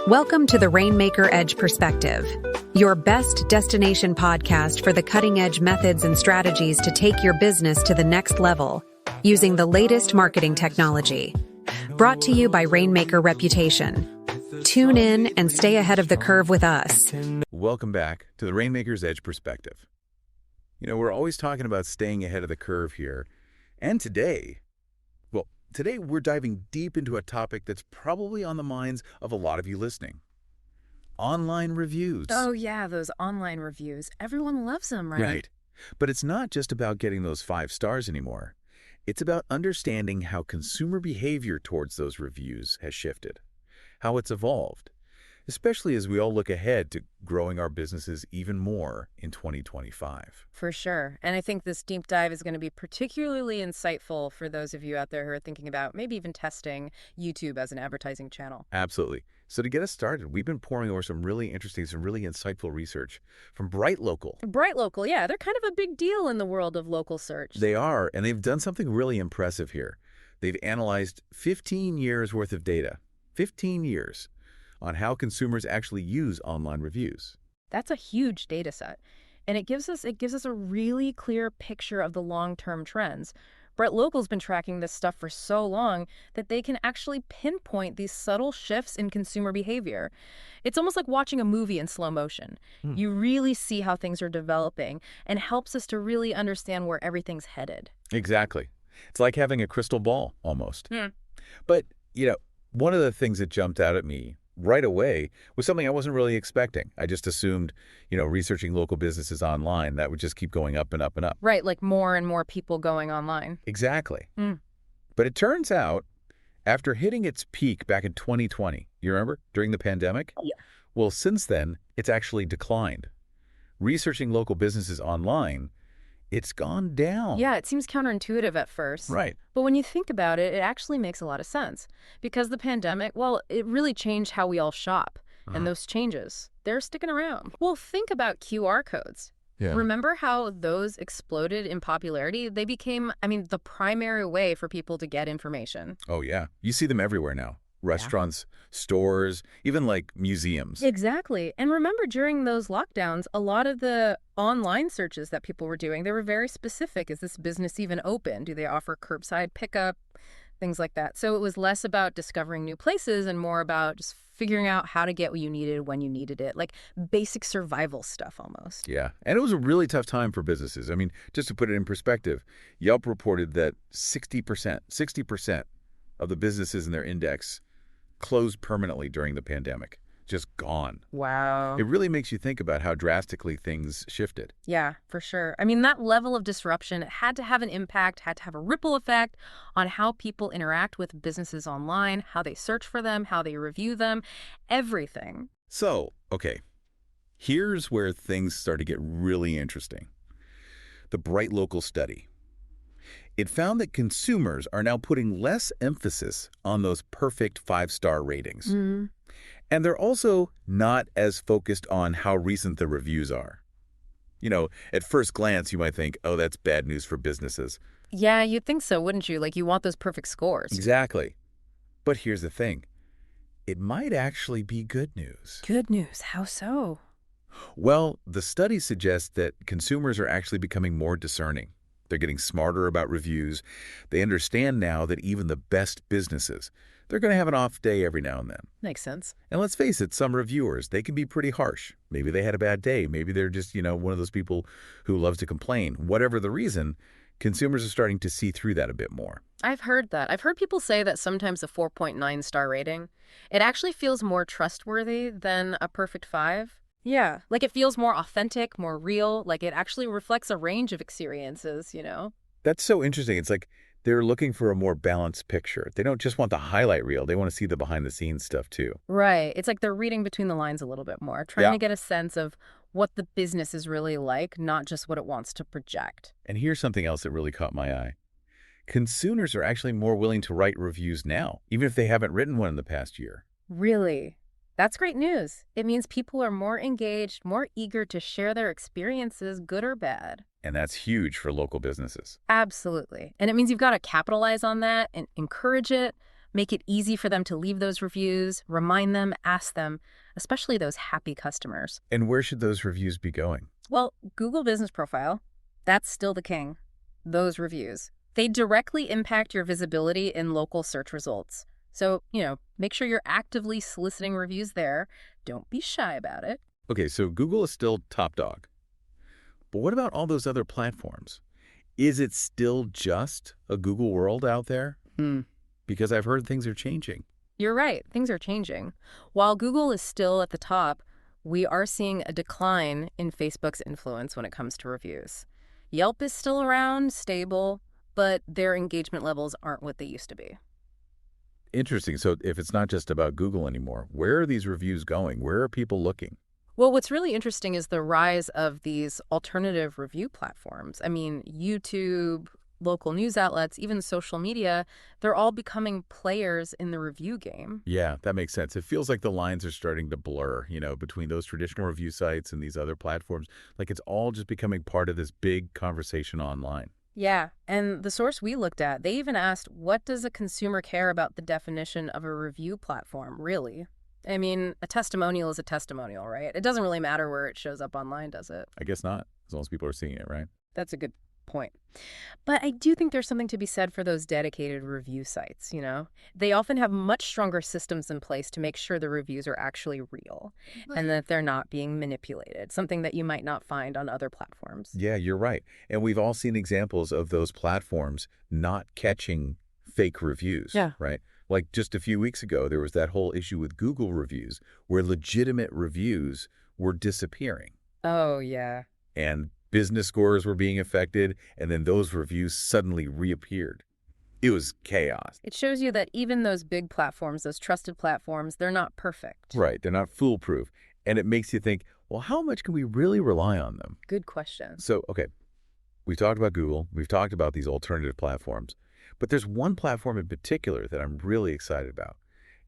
Welcome to the Rainmaker Edge Perspective, your best destination podcast for the cutting-edge methods and strategies to take your business to the next level using the latest marketing technology. Brought to you by Rainmaker Reputation. Tune in and stay ahead of the curve with us. Welcome back to the Rainmaker's Edge Perspective. We're always talking about staying ahead of the curve here. And today we're diving deep into a topic that's probably on the minds of a lot of you listening. Online reviews. Oh yeah, those online reviews. Everyone loves them, right? Right. But it's not just about getting those 5 stars anymore. It's about understanding how consumer behavior towards those reviews has shifted, how it's evolved, especially as we all look ahead to growing our businesses even more in 2025. For sure. And I think this deep dive is going to be particularly insightful for those of you out there who are thinking about maybe even testing YouTube as an advertising channel. Absolutely. So to get us started, we've been poring over some really interesting, some really insightful research from Bright Local. Bright Local, yeah. They're kind of a big deal in the world of local search. They are, and they've done something really impressive here. They've analyzed 15 years worth of data, 15 years, on how consumers actually use online reviews. That's a huge data set. And it gives us a really clear picture of the long-term trends. Bright Local's been tracking this stuff for so long that they can actually pinpoint these subtle shifts in consumer behavior. It's almost like watching a movie in slow motion. You really see how things are developing and helps us to really understand where everything's headed. Exactly. It's like having a crystal ball, almost. But, one of the things that jumped out at me right away was something I wasn't really expecting. I just assumed, researching local businesses online, that would just keep going up and up and up. Right, like more and more people going online. Exactly. But it turns out, after hitting its peak back in 2020, you remember, during the pandemic? Yeah. Well, since then, it's actually declined. Researching local businesses online, it's gone down. Yeah, it seems counterintuitive at first. Right. But when you think about it, it actually makes a lot of sense. Because the pandemic, well, it really changed how we all shop. And those changes, they're sticking around. Well, think about QR codes. Yeah. Remember how those exploded in popularity? They became, the primary way for people to get information. Oh, yeah. You see them everywhere now. Restaurants, stores, even like museums. Exactly. And remember, during those lockdowns, a lot of the online searches that people were doing, they were very specific. Is this business even open? Do they offer curbside pickup? Things like that. So it was less about discovering new places and more about just figuring out how to get what you needed when you needed it, like basic survival stuff almost. Yeah. And it was a really tough time for businesses. Just to put it in perspective, Yelp reported that 60% of the businesses in their index closed permanently during the pandemic. Just gone. Wow. It really makes you think about how drastically things shifted. Yeah, for sure. That level of disruption had to have an impact, had to have a ripple effect on how people interact with businesses online, how they search for them, how they review them, everything. So, okay, here's where things start to get really interesting. The Bright Local study. It found that consumers are now putting less emphasis on those perfect 5-star ratings. And they're also not as focused on how recent the reviews are. At first glance, you might think, oh, that's bad news for businesses. Yeah, you'd think so, wouldn't you? Like, you want those perfect scores. Exactly. But here's the thing. It might actually be good news. Good news. How so? Well, the study suggests that consumers are actually becoming more discerning. They're getting smarter about reviews. They understand now that even the best businesses, they're going to have an off day every now and then. Makes sense. And let's face it, some reviewers, they can be pretty harsh. Maybe they had a bad day. Maybe they're just, one of those people who loves to complain. Whatever the reason, consumers are starting to see through that a bit more. I've heard that. I've heard people say that sometimes a 4.9-star rating, it actually feels more trustworthy than a perfect 5. Yeah, like it feels more authentic, more real, like it actually reflects a range of experiences, That's so interesting. It's like they're looking for a more balanced picture. They don't just want the highlight reel. They want to see the behind-the-scenes stuff, too. Right. It's like they're reading between the lines a little bit more, trying to get a sense of what the business is really like, not just what it wants to project. And here's something else that really caught my eye. Consumers are actually more willing to write reviews now, even if they haven't written one in the past year. Really? That's great news. It means people are more engaged, more eager to share their experiences, good or bad. And that's huge for local businesses. Absolutely. And it means you've got to capitalize on that and encourage it, Make it easy for them to leave those reviews, remind them, ask them, especially those happy customers. And where should those reviews be going? Well, Google Business Profile, that's still the king. Those reviews. They directly impact your visibility in local search results. So, make sure you're actively soliciting reviews there. Don't be shy about it. Okay, so Google is still top dog. But what about all those other platforms? Is it still just a Google world out there? Because I've heard things are changing. You're right. Things are changing. While Google is still at the top, we are seeing a decline in Facebook's influence when it comes to reviews. Yelp is still around, stable, but their engagement levels aren't what they used to be. Interesting. So if it's not just about Google anymore, where are these reviews going? Where are people looking? Well, what's really interesting is the rise of these alternative review platforms. I mean, YouTube, local news outlets, even social media, they're all becoming players in the review game. Yeah, that makes sense. It feels like the lines are starting to blur, between those traditional review sites and these other platforms. Like it's all just becoming part of this big conversation online. Yeah, and the source we looked at, they even asked, what does a consumer care about the definition of a review platform, really? I mean, a testimonial is a testimonial, right? It doesn't really matter where it shows up online, does it? I guess not, as long as people are seeing it, right? That's a good point. But I do think there's something to be said for those dedicated review sites, They often have much stronger systems in place to make sure the reviews are actually real and that they're not being manipulated, something that you might not find on other platforms. Yeah, you're right. And we've all seen examples of those platforms not catching fake reviews, right? Like just a few weeks ago, there was that whole issue with Google reviews where legitimate reviews were disappearing. Oh, yeah. And business scores were being affected, and then those reviews suddenly reappeared. It was chaos. It shows you that even those big platforms, those trusted platforms, they're not perfect. Right, they're not foolproof. And it makes you think, well, how much can we really rely on them? Good question. So, okay, we've talked about Google, we've talked about these alternative platforms, but there's one platform in particular that I'm really excited about,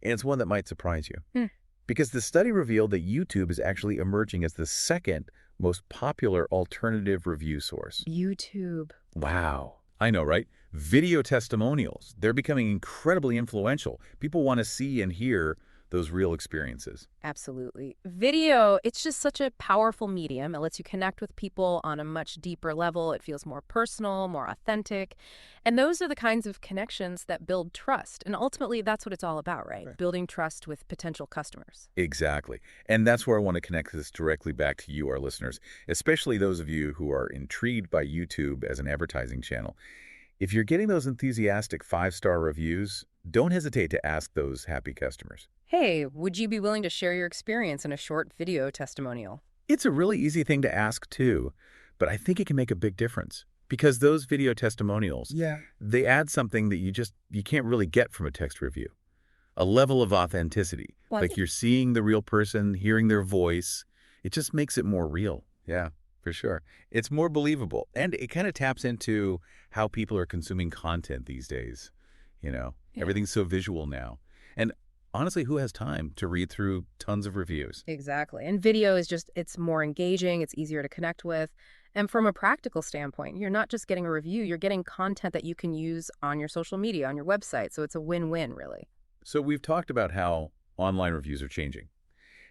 and it's one that might surprise you. Because the study revealed that YouTube is actually emerging as the second most popular alternative review source. YouTube. Wow. I know, right? Video testimonials. They're becoming incredibly influential. People want to see and hear those real experiences. Absolutely. Video, it's just such a powerful medium. It lets you connect with people on a much deeper level. It feels more personal, more authentic. And those are the kinds of connections that build trust. And ultimately, that's what it's all about, right? Building trust with potential customers. Exactly. And that's where I want to connect this directly back to you, our listeners, especially those of you who are intrigued by YouTube as an advertising channel. If you're getting those enthusiastic 5-star reviews, don't hesitate to ask those happy customers. Hey, would you be willing to share your experience in a short video testimonial? It's a really easy thing to ask, too, but I think it can make a big difference. Because those video testimonials, they add something that you can't really get from a text review. A level of authenticity. Like you're seeing the real person, hearing their voice. It just makes it more real. Yeah, for sure. It's more believable. And it kind of taps into how people are consuming content these days. Everything's so visual now. And honestly, who has time to read through tons of reviews? Exactly. And video is it's more engaging, it's easier to connect with. And from a practical standpoint, you're not just getting a review, you're getting content that you can use on your social media, on your website. So it's a win-win, really. So we've talked about how online reviews are changing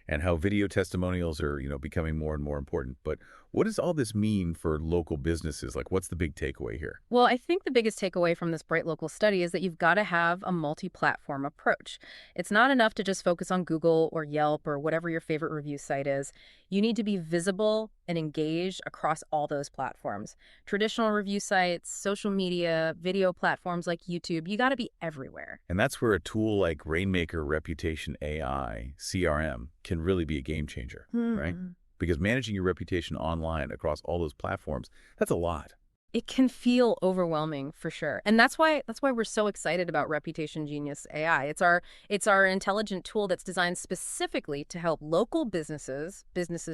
and how video testimonials are, becoming more and more important. But what does all this mean for local businesses? Like, what's the big takeaway here? Well, I think the biggest takeaway from this Bright Local study is that you've got to have a multi-platform approach. It's not enough to just focus on Google or Yelp or whatever your favorite review site is. You need to be visible and engaged across all those platforms. Traditional review sites, social media, video platforms like YouTube, you got to be everywhere. And that's where a tool like Rainmaker Reputation AI, CRM, can really be a game changer, right? Because managing your reputation online across all those platforms, that's a lot. It can feel overwhelming for sure. And that's why we're so excited about Reputation Genius AI. It's our intelligent tool that's designed specifically to help local businesses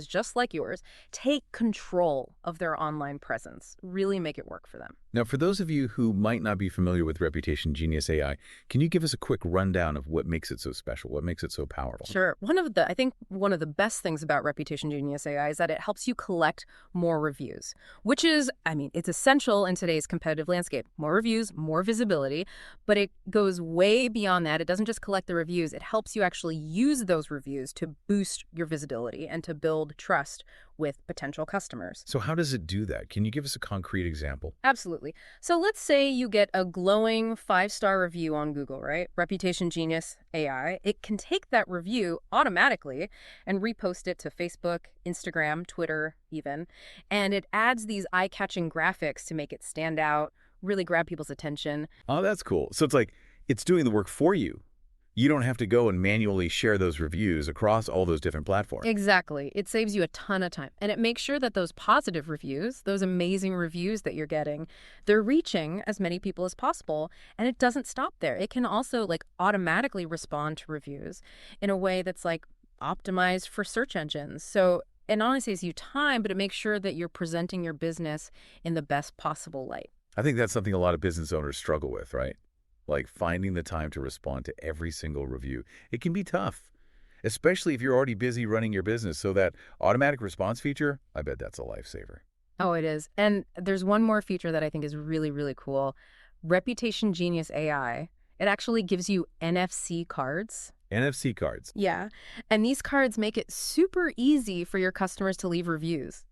just like yours, take control of their online presence, really make it work for them. Now, for those of you who might not be familiar with Reputation Genius AI, can you give us a quick rundown of what makes it so special? What makes it so powerful? Sure. I think one of the best things about Reputation Genius AI is that it helps you collect more reviews, which is, I mean, it's essential in today's competitive landscape. More reviews, more visibility, but it goes way beyond that. It doesn't just collect the reviews. It helps you actually use those reviews to boost your visibility and to build trust with potential customers. So how does it do that? Can you give us a concrete example? Absolutely. So let's say you get a glowing 5-star review on Google, right? Reputation Genius AI. It can take that review automatically and repost it to Facebook, Instagram, Twitter even. And it adds these eye-catching graphics to make it stand out, really grab people's attention. Oh, that's cool. So it's like it's doing the work for you. You don't have to go and manually share those reviews across all those different platforms. Exactly. It saves you a ton of time. And it makes sure that those positive reviews, those amazing reviews that you're getting, they're reaching as many people as possible. And it doesn't stop there. It can also automatically respond to reviews in a way that's optimized for search engines. So it not only saves you time, but it makes sure that you're presenting your business in the best possible light. I think that's something a lot of business owners struggle with, right? Like finding the time to respond to every single review. It can be tough, especially if you're already busy running your business. So that automatic response feature, I bet that's a lifesaver. Oh, it is. And there's one more feature that I think is really, really cool. Reputation Genius AI. It actually gives you NFC cards. NFC cards. Yeah. And these cards make it super easy for your customers to leave reviews,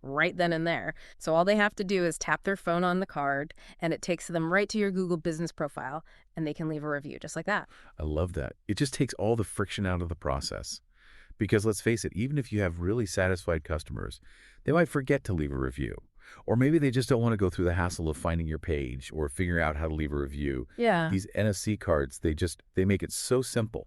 right then and there. So all they have to do is tap their phone on the card, and it takes them right to your Google business profile, and they can leave a review just like that. I love that. It just takes all the friction out of the process. Because let's face it, even if you have really satisfied customers, they might forget to leave a review. Or maybe they just don't want to go through the hassle of finding your page or figuring out how to leave a review. Yeah. These NFC cards, they make it so simple,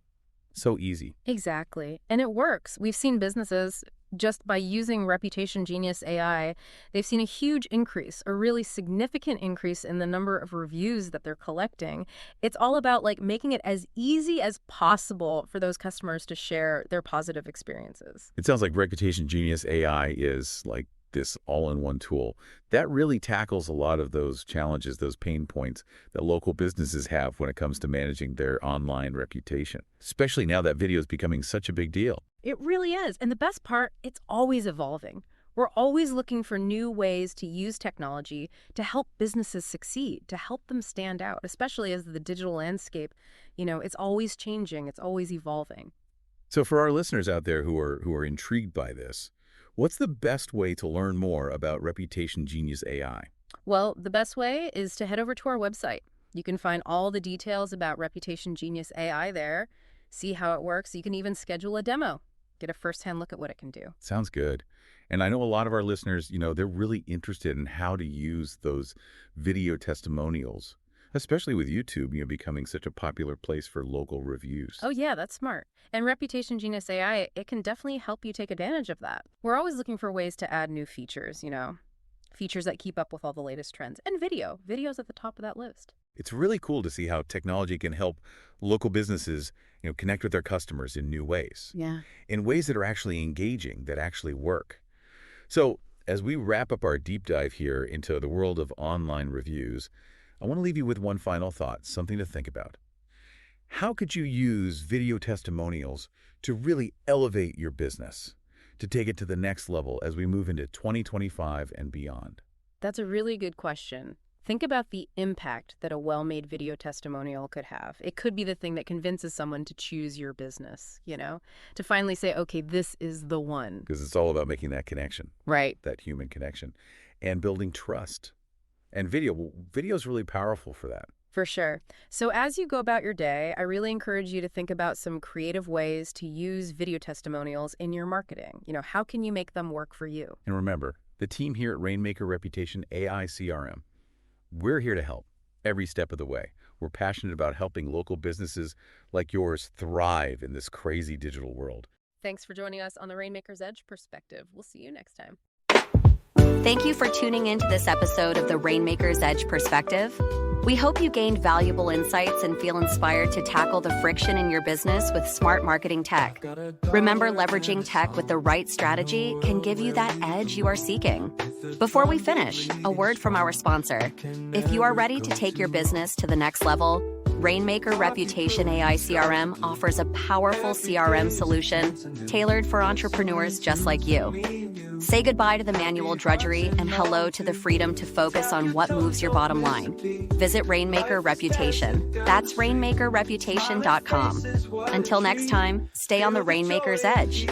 so easy. Exactly. And it works. We've seen businesses, just by using Reputation Genius AI, they've seen a huge increase, a really significant increase in the number of reviews that they're collecting. It's all about making it as easy as possible for those customers to share their positive experiences. It sounds like Reputation Genius AI is like this all-in-one tool that really tackles a lot of those challenges, those pain points that local businesses have when it comes to managing their online reputation, especially now that video is becoming such a big deal. It really is. And the best part, it's always evolving. We're always looking for new ways to use technology to help businesses succeed, to help them stand out, especially as the digital landscape, it's always changing, it's always evolving. So for our listeners out there who are intrigued by this, what's the best way to learn more about Reputation Genius AI? Well, the best way is to head over to our website. You can find all the details about Reputation Genius AI there, see how it works. You can even schedule a demo, get a firsthand look at what it can do. Sounds good. And I know a lot of our listeners, they're really interested in how to use those video testimonials, especially with YouTube, becoming such a popular place for local reviews. Oh, yeah, that's smart. And Reputation Genius AI, it can definitely help you take advantage of that. We're always looking for ways to add new features, features that keep up with all the latest trends. And video's at the top of that list. It's really cool to see how technology can help local businesses, connect with their customers in new ways. Yeah. In ways that are actually engaging, that actually work. So as we wrap up our deep dive here into the world of online reviews, I want to leave you with one final thought, something to think about. How could you use video testimonials to really elevate your business, to take it to the next level as we move into 2025 and beyond? That's a really good question. Think about the impact that a well-made video testimonial could have. It could be the thing that convinces someone to choose your business, to finally say, okay, this is the one. Because it's all about making that connection. Right. That human connection and building trust. And video is really powerful for that. For sure. So as you go about your day, I really encourage you to think about some creative ways to use video testimonials in your marketing. How can you make them work for you? And remember, the team here at Rainmaker Reputation AI CRM, we're here to help every step of the way. We're passionate about helping local businesses like yours thrive in this crazy digital world. Thanks for joining us on the Rainmaker's Edge Perspective. We'll see you next time. Thank you for tuning into this episode of the Rainmaker's Edge Perspective. We hope you gained valuable insights and feel inspired to tackle the friction in your business with smart marketing tech. Remember, leveraging tech with the right strategy can give you that edge you are seeking. Before we finish, a word from our sponsor. If you are ready to take your business to the next level, Rainmaker Reputation AI CRM offers a powerful CRM solution tailored for entrepreneurs just like you. Say goodbye to the manual drudgery and hello to the freedom to focus on what moves your bottom line. Visit Rainmaker Reputation. That's rainmakerreputation.com. Until next time, stay on the Rainmaker's Edge.